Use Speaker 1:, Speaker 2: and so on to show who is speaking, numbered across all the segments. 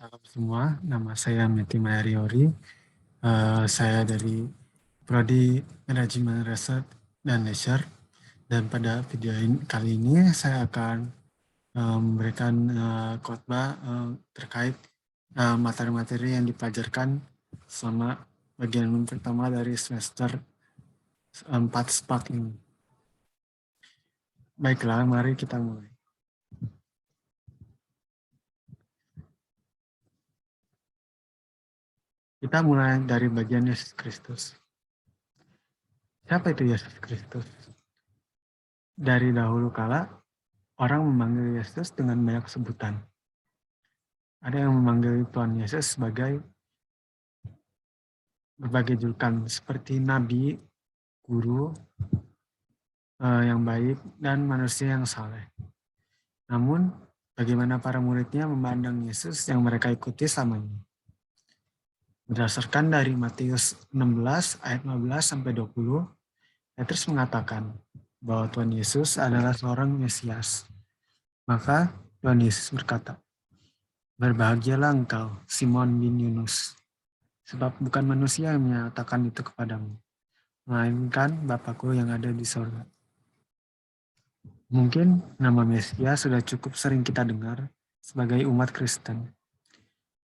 Speaker 1: Salam semua, nama saya Meti Mayariori. Saya dari Prodi Manajemen Riset dan Leisure. Dan pada video kali ini saya akan memberikan khotbah terkait materi-materi yang dipelajarkan selama bagian pertama dari semester 4 SPAK ini. Baiklah, mari kita mulai. Kita mulai dari bagian Yesus Kristus. Siapa itu Yesus Kristus? Dari dahulu kala, orang memanggil Yesus dengan banyak sebutan. Ada yang memanggil Tuhan Yesus sebagai berbagai julukan seperti nabi, guru yang baik, dan manusia yang saleh. Namun, bagaimana para muridnya memandang Yesus yang mereka ikuti selama ini? Berdasarkan dari Matius 16 ayat 15 sampai 20, Petrus mengatakan bahwa Tuhan Yesus adalah seorang Mesias. Maka Tuhan Yesus berkata, "Berbahagialah engkau, Simon bin Yunus, sebab bukan manusia yang menyatakan itu kepadamu, melainkan Bapakku yang ada di sorga." Mungkin nama Mesias sudah cukup sering kita dengar sebagai umat Kristen.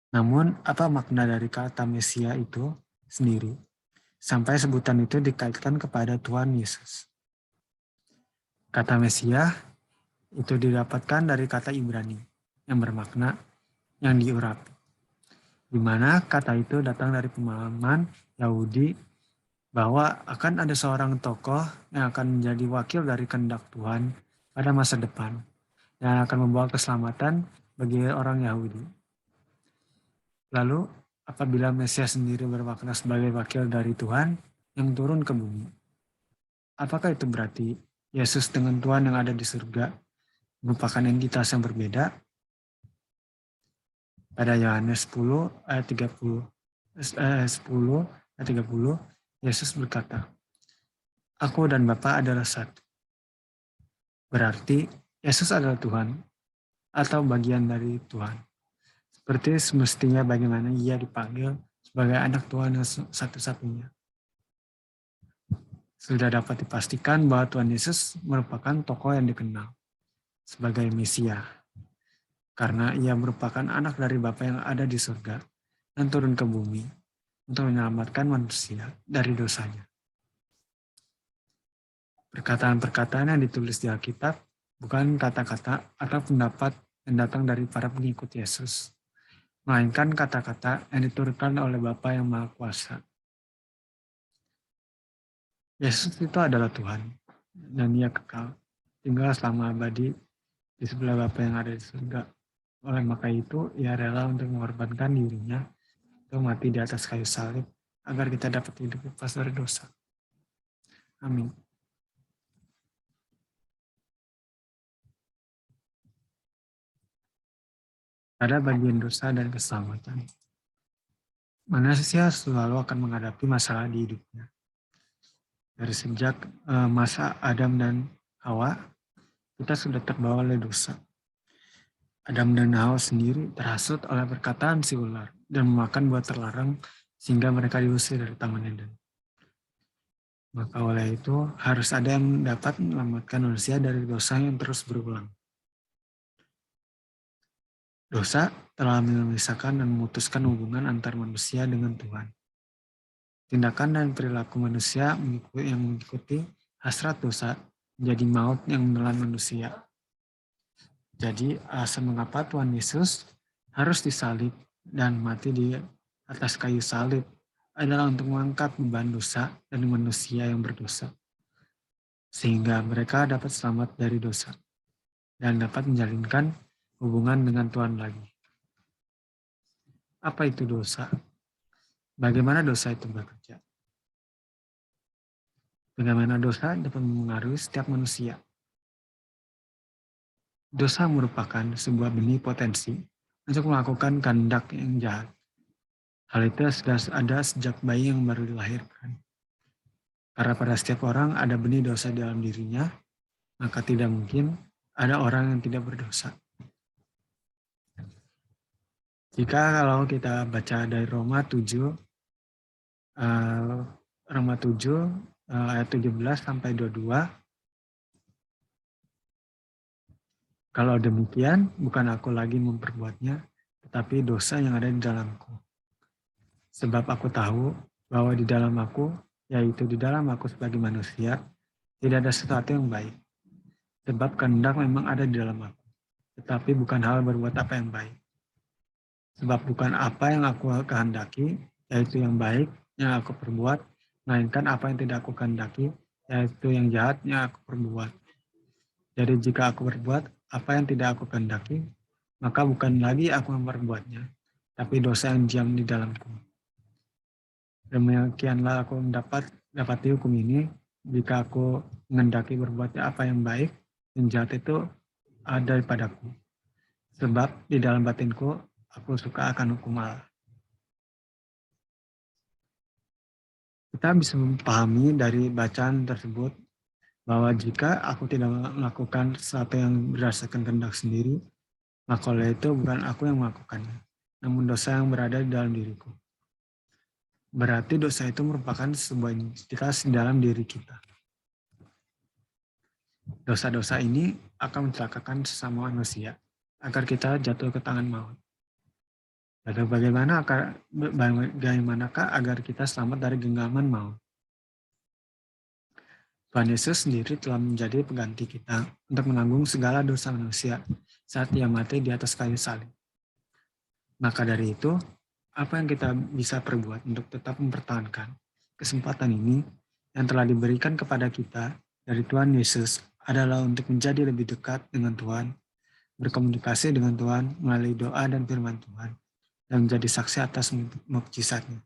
Speaker 1: Namun, apa makna dari kata Mesia itu sendiri, sampai sebutan itu dikaitkan kepada Tuhan Yesus? Kata Mesia itu didapatkan dari kata Ibrani, yang bermakna yang diurapi, di mana kata itu datang dari pemahaman Yahudi bahwa akan ada seorang tokoh yang akan menjadi wakil dari kehendak Tuhan pada masa depan dan akan membawa keselamatan bagi orang Yahudi. Lalu, apabila Mesias sendiri bermakna sebagai wakil dari Tuhan yang turun ke bumi, apakah itu berarti Yesus dengan Tuhan yang ada di surga merupakan entitas yang berbeda? Pada Yohanes 10 ayat 30, 10 ayat 30, Yesus berkata, "Aku dan Bapa adalah satu." Berarti Yesus adalah Tuhan atau bagian dari Tuhan. Seperti semestinya bagaimana ia dipanggil sebagai anak Tuhan yang satu-satunya. Sudah dapat dipastikan bahwa Tuhan Yesus merupakan tokoh yang dikenal sebagai Mesia, karena ia merupakan anak dari Bapa yang ada di surga dan turun ke bumi untuk menyelamatkan manusia dari dosanya. Perkataan-perkataan yang ditulis di Alkitab bukan kata-kata atau pendapat yang datang dari para pengikut Yesus, melainkan kata-kata yang diturunkan oleh Bapa yang Maha Kuasa. Yesus itu adalah Tuhan, dan ia kekal, tinggal selama abadi di sebelah Bapa yang ada di surga. Oleh maka itu, ia rela untuk mengorbankan dirinya untuk mati di atas kayu salib, agar kita dapat hidup lepas dari dosa. Amin. Pada bagian dosa dan keselamatan, manusia selalu akan menghadapi masalah di hidupnya. Dari sejak masa Adam dan Hawa, kita sudah terbawa oleh dosa. Adam dan Hawa sendiri terhasut oleh perkataan si ular dan memakan buah terlarang sehingga mereka diusir dari Taman Eden. Maka oleh itu harus ada yang dapat menyelamatkan manusia dari dosa yang terus berulang. Dosa telah memisahkan dan memutuskan hubungan antar manusia dengan Tuhan. Tindakan dan perilaku manusia yang mengikuti hasrat dosa menjadi maut yang menelan manusia. Jadi alasan mengapa Tuhan Yesus harus disalib dan mati di atas kayu salib adalah untuk mengangkat beban dosa dari manusia yang berdosa, sehingga mereka dapat selamat dari dosa dan dapat menjalinkan hubungan dengan Tuhan lagi. Apa itu dosa? Bagaimana dosa itu bekerja? Bagaimana dosa dapat mempengaruhi setiap manusia? Dosa merupakan sebuah benih potensi untuk melakukan kehendak yang jahat. Hal itu sudah ada sejak bayi yang baru dilahirkan. Karena pada setiap orang ada benih dosa di dalam dirinya, maka tidak mungkin ada orang yang tidak berdosa. Jika kalau kita baca dari Roma 7, Roma 7 ayat 17 sampai 22, kalau demikian bukan aku lagi memperbuatnya, tetapi dosa yang ada di dalamku. Sebab aku tahu bahwa di dalam aku, yaitu di dalam aku sebagai manusia, tidak ada sesuatu yang baik. Sebab kehendak memang ada di dalam aku, tetapi bukan hal berbuat apa yang baik. Sebab bukan apa yang aku kehendaki, yaitu yang baik yang aku perbuat, melainkan apa yang tidak aku kehendaki, yaitu yang jahat yang aku perbuat. Jadi jika aku berbuat apa yang tidak aku kehendaki, maka bukan lagi aku yang memperbuatnya, tapi dosa yang diam di dalamku. Demikianlah aku dapati hukum ini, jika aku mengendaki berbuat apa yang baik, yang jahat itu ada daripada aku. Sebab di dalam batinku, aku suka akan hukum Allah. Kita bisa memahami dari bacaan tersebut bahwa jika aku tidak melakukan sesuatu yang berdasarkan kehendak sendiri, maka oleh itu bukan aku yang melakukannya, namun dosa yang berada di dalam diriku. Berarti dosa itu merupakan sebuah identitas di dalam diri kita. Dosa-dosa ini akan mencelakakan sesama manusia agar kita jatuh ke tangan maut. Lalu bagaimanakah agar kita selamat dari genggaman maut? Tuhan Yesus sendiri telah menjadi pengganti kita untuk menanggung segala dosa manusia saat Ia mati di atas kayu salib. Maka dari itu, apa yang kita bisa perbuat untuk tetap mempertahankan kesempatan ini yang telah diberikan kepada kita dari Tuhan Yesus adalah untuk menjadi lebih dekat dengan Tuhan, berkomunikasi dengan Tuhan melalui doa dan firman Tuhan, dan menjadi saksi atas mukjizatnya.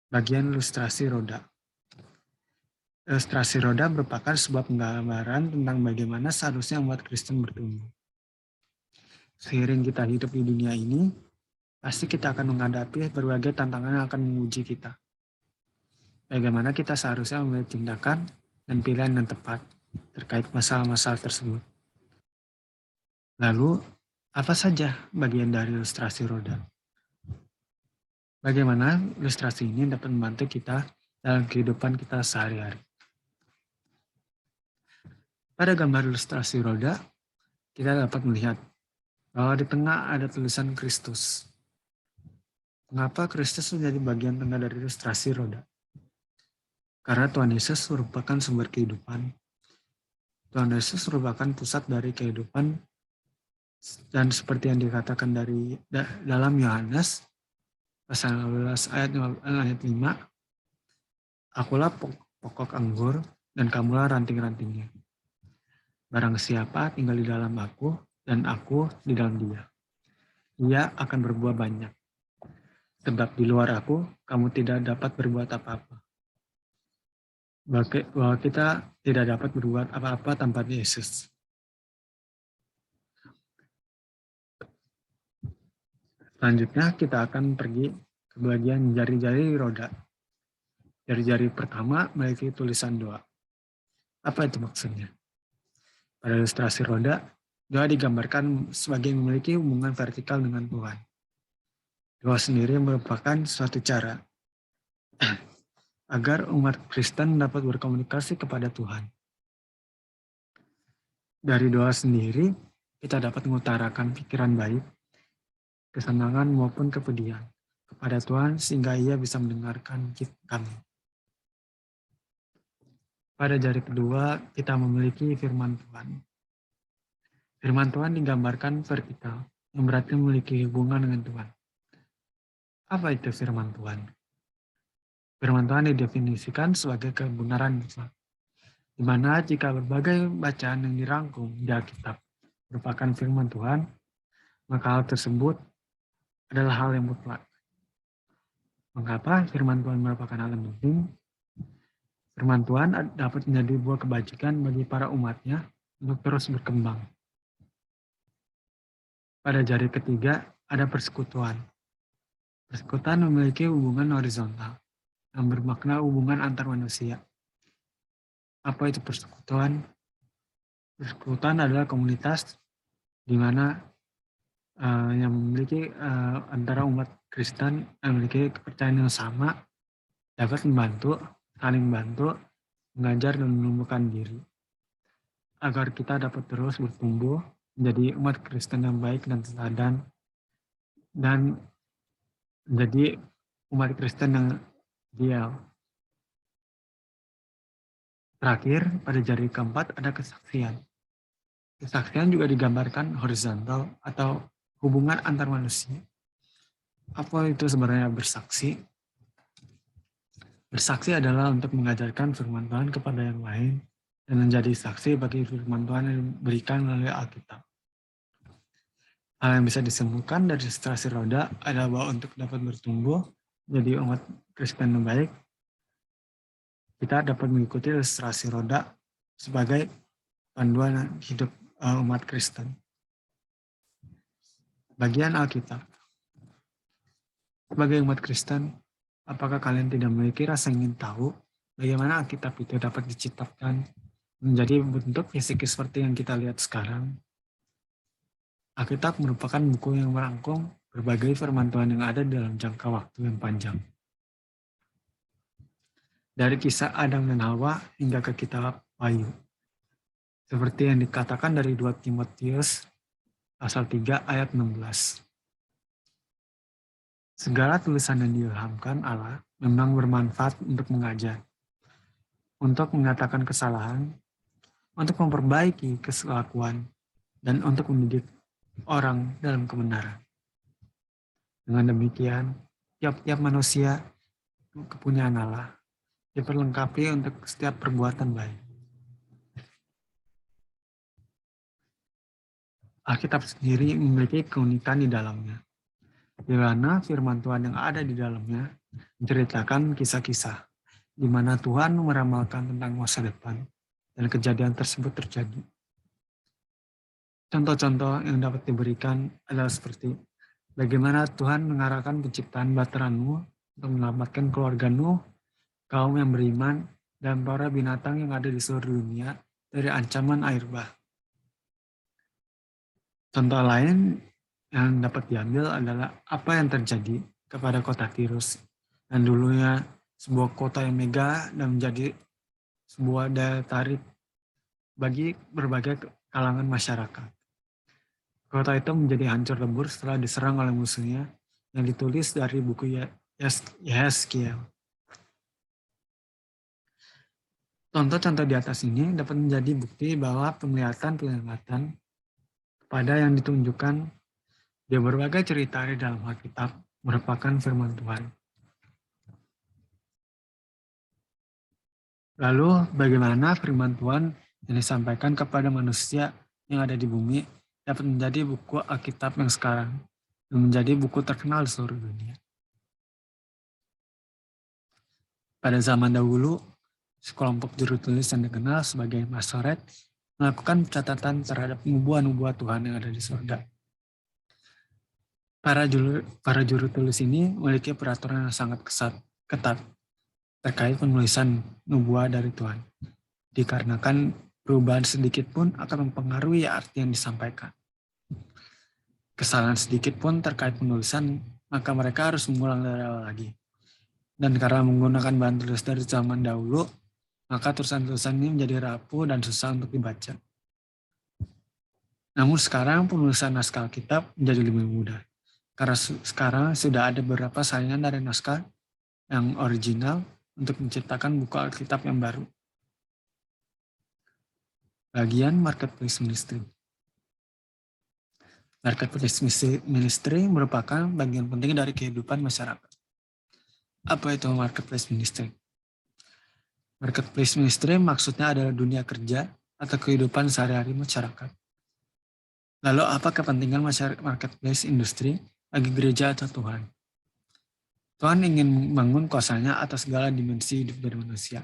Speaker 1: Bagian ilustrasi roda. Ilustrasi roda merupakan sebuah penggambaran tentang bagaimana seharusnya umat Kristen bertumbuh. Seiring kita hidup di dunia ini, pasti kita akan menghadapi berbagai tantangan yang akan menguji kita. Bagaimana kita seharusnya memilih tindakan dan pilihan yang tepat terkait masalah-masalah tersebut. Lalu, apa saja bagian dari ilustrasi roda? Bagaimana ilustrasi ini dapat membantu kita dalam kehidupan kita sehari-hari? Pada gambar ilustrasi roda, kita dapat melihat bahwa di tengah ada tulisan Kristus. Mengapa Kristus menjadi bagian tengah dari ilustrasi roda? Karena Tuhan Yesus merupakan sumber kehidupan. Tuhan Yesus merupakan pusat dari kehidupan, dan seperti yang dikatakan dalam Yohanes pasal 15 ayat 5, akulah pokok anggur dan kamulah ranting-rantingnya. Barang siapa tinggal di dalam aku dan aku di dalam dia, ia akan berbuah banyak. Sebab di luar aku, kamu tidak dapat berbuat apa-apa. Bahwa kita tidak dapat berbuat apa-apa tanpa Yesus. Selanjutnya kita akan pergi ke bagian jari-jari roda. Jari-jari pertama memiliki tulisan doa. Apa itu maksudnya? Pada ilustrasi roda, doa digambarkan sebagai memiliki hubungan vertikal dengan Tuhan. Doa sendiri merupakan suatu cara agar umat Kristen dapat berkomunikasi kepada Tuhan. Dari doa sendiri, kita dapat mengutarakan pikiran baik, kesenangan maupun kepedihan kepada Tuhan sehingga Ia bisa mendengarkan kami. Pada jari kedua, kita memiliki firman Tuhan. Firman Tuhan digambarkan vertikal, yang berarti memiliki hubungan dengan Tuhan. Apa itu firman Tuhan? Firman Tuhan didefinisikan sebagai kebenaran Islam, di mana jika berbagai bacaan yang dirangkum di Alkitab merupakan firman Tuhan, maka hal tersebut adalah hal yang mutlak. Mengapa firman Tuhan merupakan hal yang penting? Firman Tuhan dapat menjadi buah kebajikan bagi para umatnya untuk terus berkembang. Pada jari ketiga ada persekutuan. Persekutuan memiliki hubungan horizontal yang bermakna hubungan antar manusia. Apa itu persekutuan? Persekutuan adalah komunitas di mana yang memiliki antara umat Kristen yang memiliki kepercayaan yang sama dapat membantu, saling membantu, mengajar dan menumbuhkan diri agar kita dapat terus bertumbuh menjadi umat Kristen yang baik dan teladan dan menjadi umat Kristen yang ideal. Terakhir, pada jari keempat ada kesaksian. Kesaksian juga digambarkan horizontal atau hubungan antar manusia. Apa itu sebenarnya bersaksi? Bersaksi adalah untuk mengajarkan firman Tuhan kepada yang lain dan menjadi saksi bagi firman Tuhan yang diberikan melalui Alkitab. Hal yang bisa disembuhkan dari ilustrasi roda adalah bahwa untuk dapat bertumbuh menjadi umat Kristen yang baik, kita dapat mengikuti ilustrasi roda sebagai panduan hidup umat Kristen. Bagian Alkitab. Sebagai umat Kristen, apakah kalian tidak memiliki rasa ingin tahu bagaimana Alkitab itu dapat diciptakan menjadi bentuk fisik seperti yang kita lihat sekarang? Alkitab merupakan buku yang merangkum berbagai firman Tuhan yang ada dalam jangka waktu yang panjang. Dari kisah Adam dan Hawa hingga ke kitab Wahyu. Seperti yang dikatakan dari 2 Timotius pasal 3 ayat 16. Segala tulisan yang diilhamkan Allah memang bermanfaat untuk mengajar, untuk mengatakan kesalahan, untuk memperbaiki kelakuan, dan untuk mendidik orang dalam kebenaran. Dengan demikian, tiap-tiap manusia kepunyaan Allah diperlengkapi untuk setiap perbuatan baik. Alkitab sendiri memiliki keunikan di dalamnya, di mana firman Tuhan yang ada di dalamnya menceritakan kisah-kisah di mana Tuhan meramalkan tentang masa depan dan kejadian tersebut terjadi. Contoh-contoh yang dapat diberikan adalah seperti bagaimana Tuhan mengarahkan penciptaan Bahtera Nuh untuk menyelamatkan keluarga Nuh, kaum yang beriman, dan para binatang yang ada di seluruh dunia dari ancaman air bah. Contoh lain yang dapat diambil adalah apa yang terjadi kepada kota Tirus dan dulunya sebuah kota yang megah dan menjadi sebuah daya tarik bagi berbagai kalangan masyarakat. Kota itu menjadi hancur lebur setelah diserang oleh musuhnya yang ditulis dari buku Yehezkiel. Contoh-contoh di atas ini dapat menjadi bukti bahwa penglihatan kepada yang ditunjukkan di berbagai cerita di dalam Alkitab merupakan firman Tuhan. Lalu bagaimana firman Tuhan yang disampaikan kepada manusia yang ada di bumi dapat menjadi buku Alkitab yang sekarang dan menjadi buku terkenal di seluruh dunia. Pada zaman dahulu, sekelompok juru tulis yang dikenal sebagai Masoret melakukan catatan terhadap nubuat-nubuat Tuhan yang ada di surga. Para juru tulis ini memiliki peraturan yang sangat ketat terkait penulisan nubuat dari Tuhan. Dikarenakan perubahan sedikit pun akan mempengaruhi arti yang disampaikan. Kesalahan sedikit pun terkait penulisan, maka mereka harus mengulang dari awal lagi. Dan karena menggunakan bahan tulis dari zaman dahulu, maka tulisan-tulisan ini menjadi rapuh dan susah untuk dibaca. Namun sekarang penulisan naskah Alkitab menjadi lebih mudah. Karena sekarang sudah ada beberapa saingan dari naskah yang original untuk menciptakan buku Alkitab yang baru. Bagian Marketplace Ministry. Marketplace Ministry merupakan bagian penting dari kehidupan masyarakat. Apa itu Marketplace Ministry? Marketplace Ministry maksudnya adalah dunia kerja atau kehidupan sehari-hari masyarakat. Lalu apa kepentingan marketplace industri bagi gereja atau Tuhan? Tuhan ingin membangun kuasanya atas segala dimensi hidup dari manusia,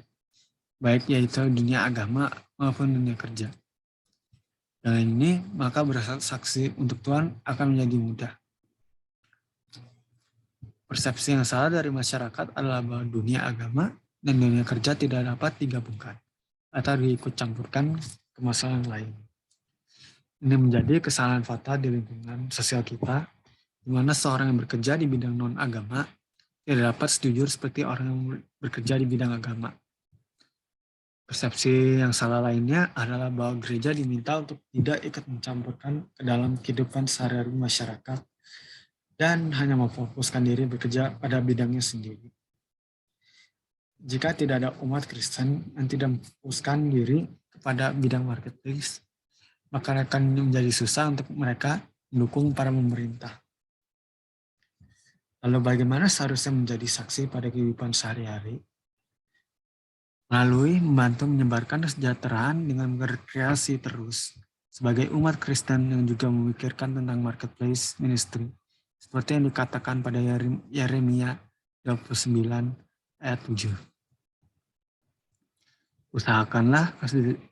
Speaker 1: baik yaitu dunia agama maupun dunia kerja. Dengan ini, maka bersaksi untuk Tuhan akan menjadi mudah. Persepsi yang salah dari masyarakat adalah bahwa dunia agama dan dunia kerja tidak dapat digabungkan atau diikut campurkan ke masalah lain. Ini menjadi kesalahan fatal di lingkungan sosial kita, di mana seorang yang bekerja di bidang non-agama tidak dapat sejujur seperti orang yang bekerja di bidang agama. Persepsi yang salah lainnya adalah bahwa gereja diminta untuk tidak ikut mencampurkan ke dalam kehidupan sehari-hari masyarakat dan hanya memfokuskan diri bekerja pada bidangnya sendiri. Jika tidak ada umat Kristen yang tidak memfokuskan diri kepada bidang marketplace, maka akan menjadi susah untuk mereka mendukung para pemerintah. Lalu bagaimana seharusnya menjadi saksi pada kehidupan sehari-hari? Melalui membantu menyebarkan kesejahteraan dengan berkreasi terus sebagai umat Kristen yang juga memikirkan tentang marketplace ministry, seperti yang dikatakan pada Yeremia 29 ayat 7. Usahakanlah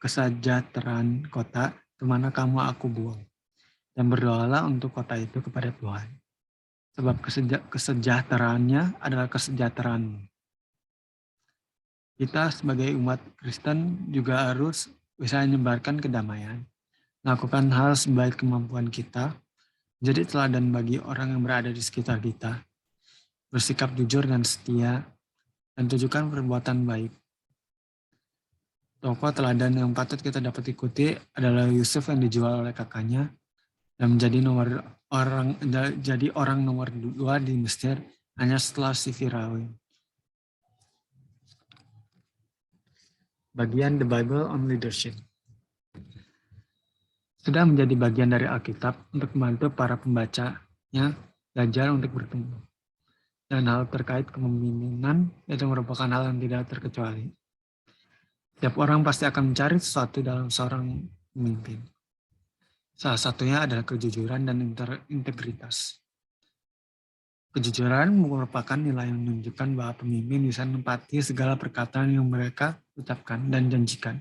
Speaker 1: kesejahteraan kota kemana kamu aku buang, dan berdoalah untuk kota itu kepada Tuhan, sebab kesejahteraannya adalah kesejahteraanmu. Kita sebagai umat Kristen juga harus bisa menyebarkan kedamaian, melakukan hal sebaik kemampuan kita, jadi teladan bagi orang yang berada di sekitar kita, bersikap jujur dan setia, dan tunjukkan perbuatan baik. Tokoh teladan yang patut kita dapat ikuti adalah Yusuf yang dijual oleh kakaknya dan menjadi orang nomor 2 di Mesir hanya setelah si Firaun. Bagian The Bible on Leadership. Sudah menjadi bagian dari Alkitab untuk membantu para pembacanya belajar untuk bertemu. Dan hal terkait kepemimpinan itu merupakan hal yang tidak terkecuali. Setiap orang pasti akan mencari sesuatu dalam seorang pemimpin. Salah satunya adalah kejujuran dan integritas. Kejujuran merupakan nilai yang menunjukkan bahwa pemimpin bisa menepati segala perkataan yang mereka ucapkan dan janjikan.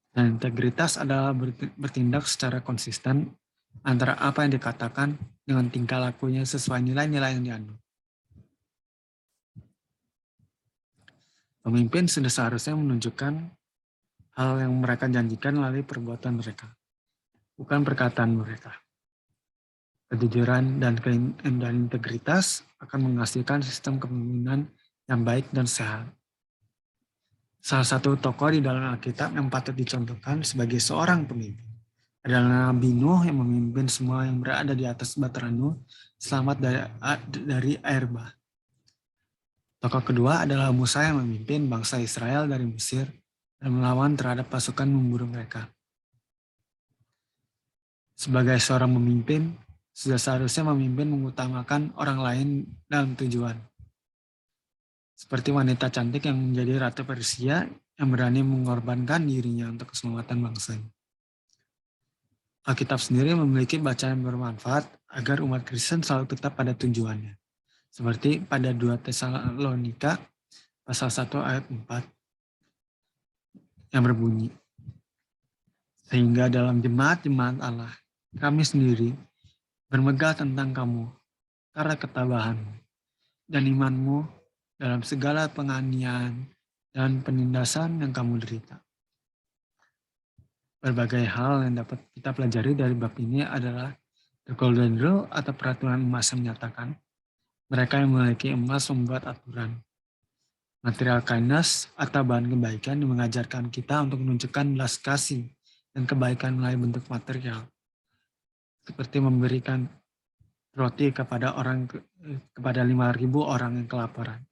Speaker 1: Dan integritas adalah bertindak secara konsisten antara apa yang dikatakan dengan tingkah lakunya sesuai nilai-nilai yang dianut. Pemimpin sudah seharusnya menunjukkan hal yang mereka janjikan melalui perbuatan mereka, bukan perkataan mereka. Kejujuran dan integritas akan menghasilkan sistem kepemimpinan yang baik dan sehat. Salah satu tokoh di dalam Alkitab yang patut dicontohkan sebagai seorang pemimpin adalah Nabi Nuh yang memimpin semua yang berada di atas Bahtera Nuh selamat dari air bah. Tokoh kedua adalah Musa yang memimpin bangsa Israel dari Mesir dan melawan terhadap pasukan memburu mereka. Sebagai seorang pemimpin, sudah seharusnya memimpin mengutamakan orang lain dalam tujuan. Seperti wanita cantik yang menjadi ratu Persia yang berani mengorbankan dirinya untuk keselamatan bangsa. Alkitab sendiri memiliki bacaan yang bermanfaat agar umat Kristen selalu tetap pada tujuannya. Seperti pada 2 Tesalonika pasal 1 ayat 4 yang berbunyi, sehingga dalam jemaat-jemaat Allah, kami sendiri bermegah tentang kamu karena ketabahanmu dan imanmu dalam segala penganiayaan dan penindasan yang kamu derita. Berbagai hal yang dapat kita pelajari dari bab ini adalah the golden rule atau peraturan emas yang menyatakan mereka yang memiliki emas membuat aturan. Material kindness atau bahan kebaikan yang mengajarkan kita untuk menunjukkan belas kasih dan kebaikan melalui bentuk material. Seperti memberikan roti kepada 5.000 orang yang kelaparan.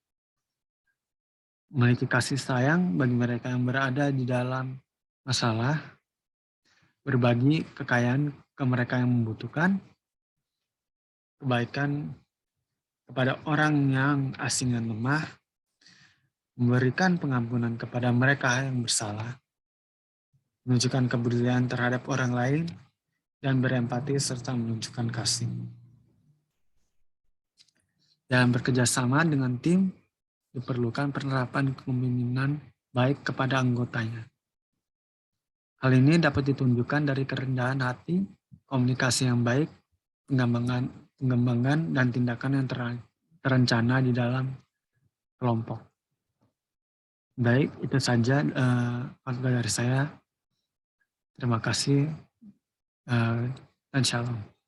Speaker 1: Memiliki kasih sayang bagi mereka yang berada di dalam masalah, berbagi kekayaan ke mereka yang membutuhkan, kebaikan kepada orang yang asing dan lemah, memberikan pengampunan kepada mereka yang bersalah, menunjukkan kepedulian terhadap orang lain, dan berempati serta menunjukkan kasih. Dalam bekerja sama dengan tim, diperlukan penerapan kepemimpinan baik kepada anggotanya. Hal ini dapat ditunjukkan dari kerendahan hati, komunikasi yang baik, pengembangan dan tindakan yang terencana di dalam kelompok. Baik, itu saja khotbah dari saya. Terima kasih. dan shalom.